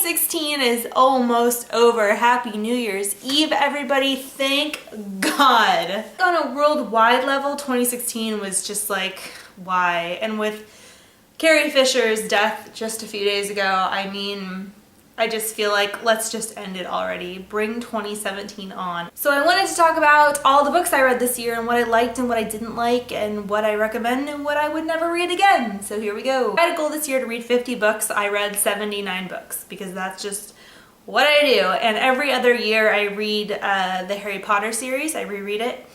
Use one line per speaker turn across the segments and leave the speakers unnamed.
2016 is almost over. Happy New Year's Eve, everybody. Thank God. On a worldwide level, 2016 was just like, why? And with Carrie Fisher's death just a few days ago, I mean, I just feel like let's just end it already. Bring 2017 on. So I wanted to talk about all the books I read this year and what I liked and what I didn't like and what I recommend and what I would never read again. So here we go. I had a goal this year to read 50 books. I read 79 books because that's just what I do. And every other year I read the Harry Potter series. I reread it.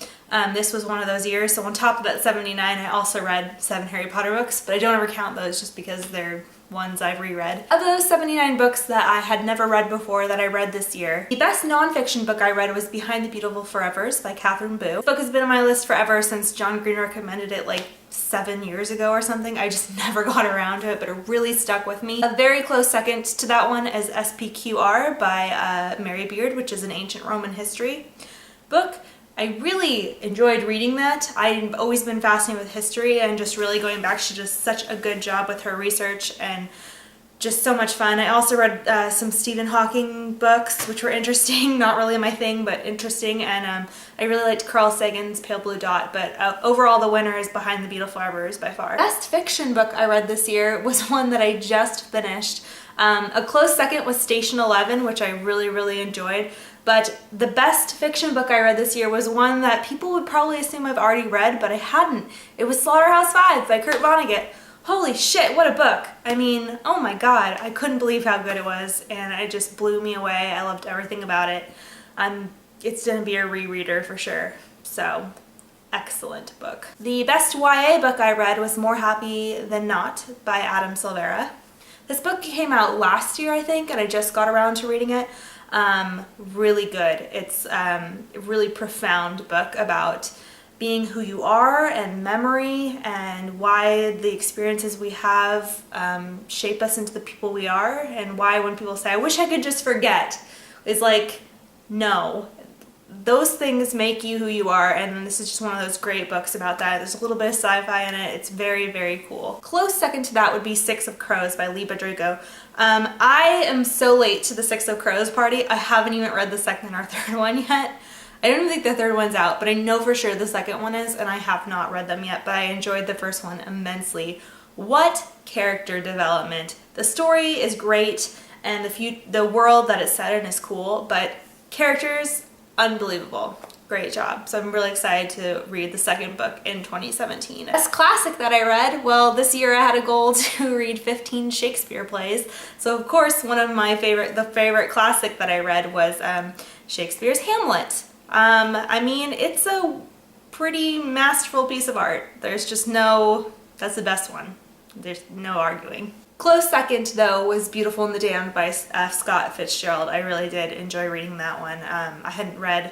This was one of those years. So on top of that 79, I also read 7 Harry Potter books, but I don't ever count those just because they're ones I've reread. Of those 79 books that I had never read before that I read this year, the best nonfiction book I read was Behind the Beautiful Forevers by Catherine Boo. This book has been on my list forever since John Green recommended it like 7 years ago or something. I just never got around to it, but it really stuck with me. A very close second to that one is SPQR by Mary Beard, which is an ancient Roman history book. I really enjoyed reading that. I've always been fascinated with history and just really going back. She does such a good job with her research and just so much fun. I also read some Stephen Hawking books, which were interesting. Not really my thing, but interesting. And I really liked Carl Sagan's Pale Blue Dot, but overall the winner is Behind the Beautiful Forevers by far. Best fiction book I read this year was one that I just finished. A close second was Station 11, which I really enjoyed. But the best fiction book I read this year was one that people would probably assume I've already read, but I hadn't. It was Slaughterhouse-Five by Kurt Vonnegut. Holy shit, what a book. I mean, oh my God, I couldn't believe how good it was, and it just blew me away. I loved everything about it. It's gonna be a rereader for sure, so excellent book. The best YA book I read was More Happy Than Not by Adam Silvera. This book came out last year, I think, and I just got around to reading it. Really good. It's a really profound book about being who you are and memory and why the experiences we have shape us into the people we are, and why when people say, I wish I could just forget, is like, no. Those things make you who you are, and this is just one of those great books about that. There's a little bit of sci-fi in it. It's very cool. Close second to that would be Six of Crows by Lee Badrigo. I am so late to the Six of Crows party. I haven't even read the second or third one yet. I don't even think the third one's out, but I know for sure the second one is, and I have not read them yet, but I enjoyed the first one immensely. What character development. The story is great, and the world that it's set in is cool, but characters, unbelievable. Great job. So I'm really excited to read the second book in 2017. Best classic that I read, well, this year I had a goal to read 15 Shakespeare plays. So of course one of my the favorite classic that I read was Shakespeare's Hamlet. I mean, it's a pretty masterful piece of art. There's just that's the best one. There's no arguing. Close second, though, was Beautiful and the Damned by F. Scott Fitzgerald. I really did enjoy reading that one. I hadn't read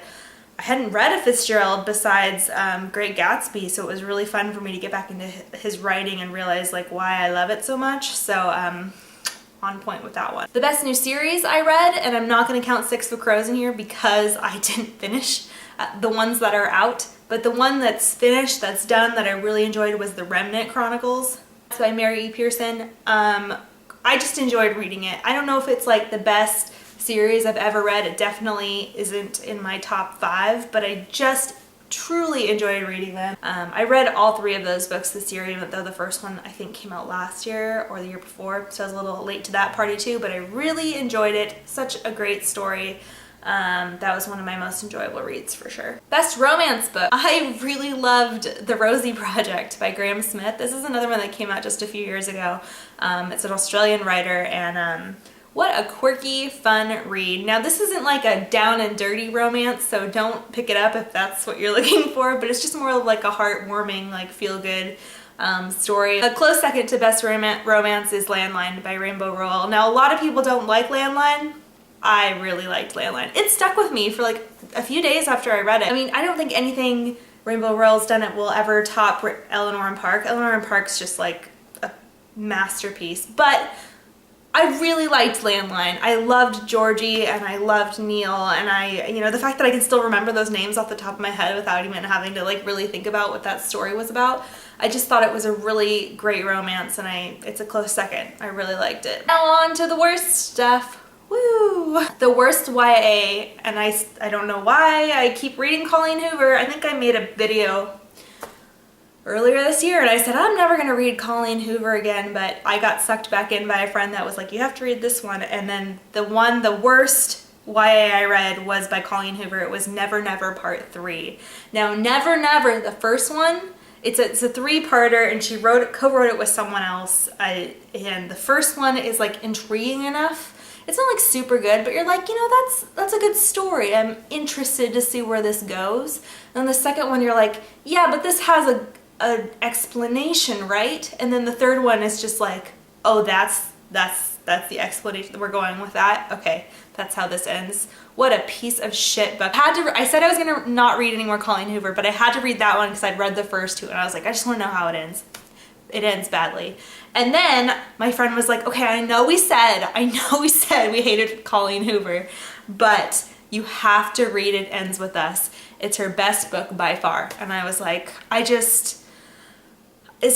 a Fitzgerald besides Great Gatsby, so it was really fun for me to get back into his writing and realize like why I love it so much. So on point with that one. The best new series I read, and I'm not going to count Six of Crows in here because I didn't finish the ones that are out, but the one that's finished, that's done, that I really enjoyed was The Remnant Chronicles by Mary E. Pearson. I just enjoyed reading it. I don't know if it's like the best series I've ever read. It definitely isn't in my top 5, but I just truly enjoyed reading them. I read all 3 of those books this year, even though the first one I think came out last year or the year before, so I was a little late to that party too, but I really enjoyed it. Such a great story. That was one of my most enjoyable reads for sure. Best romance book. I really loved The Rosie Project by Graham Smith. This is another one that came out just a few years ago. It's an Australian writer, and what a quirky, fun read. Now this isn't like a down and dirty romance, so don't pick it up if that's what you're looking for, but it's just more of like a heartwarming, like feel-good story. A close second to best romance is Landline by Rainbow Rowell. Now a lot of people don't like Landline. I really liked Landline. It stuck with me for like a few days after I read it. I mean, I don't think anything Rainbow Rowell's done it will ever top Eleanor and Park. Eleanor and Park's just like a masterpiece, but I really liked Landline. I loved Georgie and I loved Neil, and the fact that I can still remember those names off the top of my head without even having to like really think about what that story was about. I just thought it was a really great romance, and it's a close second. I really liked it. Now on to the worst stuff. Woo! The worst YA, and I don't know why I keep reading Colleen Hoover. I think I made a video earlier this year and I said I'm never gonna read Colleen Hoover again, but I got sucked back in by a friend that was like, you have to read this one. And then the worst YA I read was by Colleen Hoover. It was Never Never Part 3. Now Never Never, the first one, it's a three-parter, and she co-wrote it with someone else. And the first one is like intriguing enough. It's not like super good, but you're like, you know, that's a good story. I'm interested to see where this goes. And the second one, you're like, yeah, but this has an explanation, right? And then the third one is just like, oh, that's the explanation. We're going with that. Okay, that's how this ends. What a piece of shit book. I said I was gonna not read any more Colleen Hoover, but I had to read that one because I'd read the first two, and I was like, I just want to know how it ends. It ends badly. And then my friend was like, okay, I know we said we hated Colleen Hoover, but you have to read It Ends With Us. It's her best book by far. And I was like, is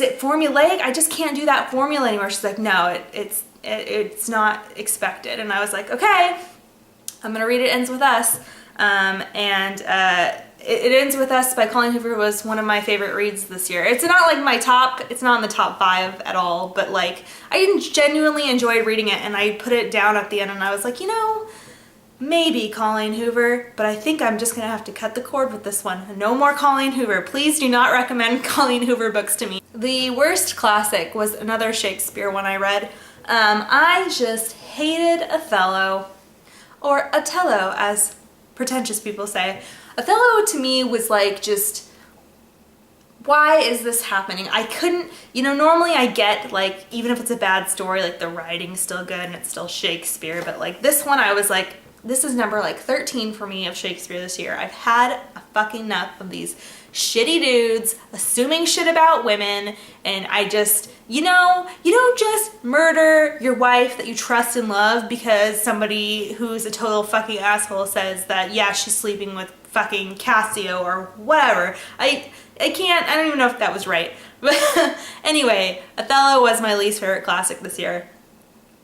it formulaic? I just can't do that formula anymore. She's like, no, it's not expected. And I was like, okay, I'm gonna read It Ends With Us. It Ends With Us by Colleen Hoover was one of my favorite reads this year. It's not like it's not in the top 5 at all, but like I genuinely enjoyed reading it, and I put it down at the end and I was like, you know, maybe Colleen Hoover, but I think I'm just gonna have to cut the cord with this one. No more Colleen Hoover. Please do not recommend Colleen Hoover books to me. The worst classic was another Shakespeare one I read. I just hated Othello, or Otello as pretentious people say. Othello to me was like, just, why is this happening? I couldn't, you know, normally I get like, even if it's a bad story, like the writing's still good and it's still Shakespeare, but like this one I was like, this is number like 13 for me of Shakespeare this year. I've had a fucking enough of these shitty dudes assuming shit about women, and I just, you know, you don't just murder your wife that you trust and love because somebody who's a total fucking asshole says that, yeah, she's sleeping with fucking Cassio or whatever. I don't even know if that was right. But anyway, Othello was my least favorite classic this year.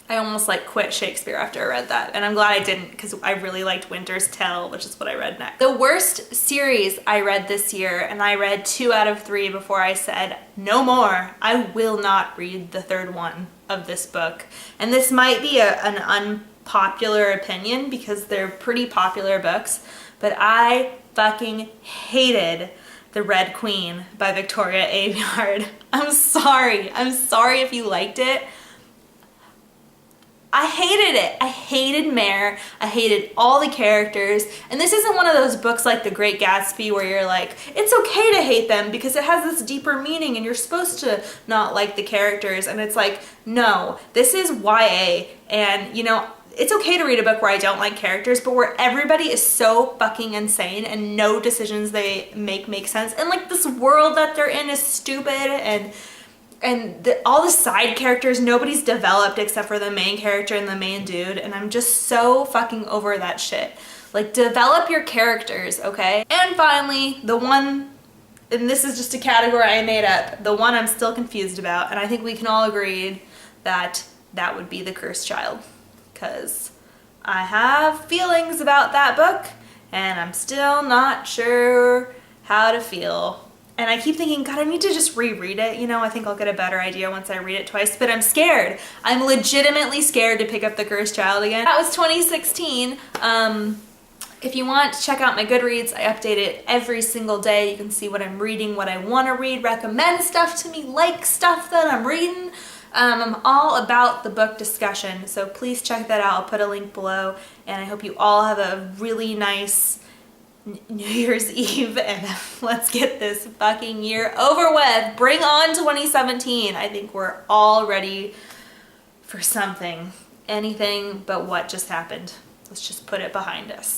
I almost like quit Shakespeare after I read that, and I'm glad I didn't because I really liked Winter's Tale, which is what I read next. The worst series I read this year, and I read 2 out of 3 before I said, no more. I will not read the third one of this book. And this might be an unpopular opinion because they're pretty popular books, but I fucking hated The Red Queen by Victoria Aveyard. I'm sorry if you liked it. I hated it. I hated Mare. I hated all the characters. And this isn't one of those books like The Great Gatsby where you're like, it's okay to hate them because it has this deeper meaning and you're supposed to not like the characters. And it's like, no, this is YA. And you know, it's okay to read a book where I don't like characters, but where everybody is so fucking insane and no decisions they make sense. And like this world that they're in is stupid, and all the side characters, nobody's developed except for the main character and the main dude, and I'm just so fucking over that shit. Like, develop your characters, okay? And finally, the one, and this is just a category I made up, the one I'm still confused about, and I think we can all agree that that would be The Cursed Child, because I have feelings about that book, and I'm still not sure how to feel. And I keep thinking, God, I need to just reread it. You know, I think I'll get a better idea once I read it twice, but I'm scared. I'm legitimately scared to pick up The Cursed Child again. That was 2016. If you want to check out my Goodreads, I update it every single day. You can see what I'm reading, what I want to read, recommend stuff to me, like stuff that I'm reading. I'm all about the book discussion, so please check that out. I'll put a link below, and I hope you all have a really nice New Year's Eve, and let's get this fucking year over with. Bring on 2017. I think we're all ready for something. Anything but what just happened. Let's just put it behind us.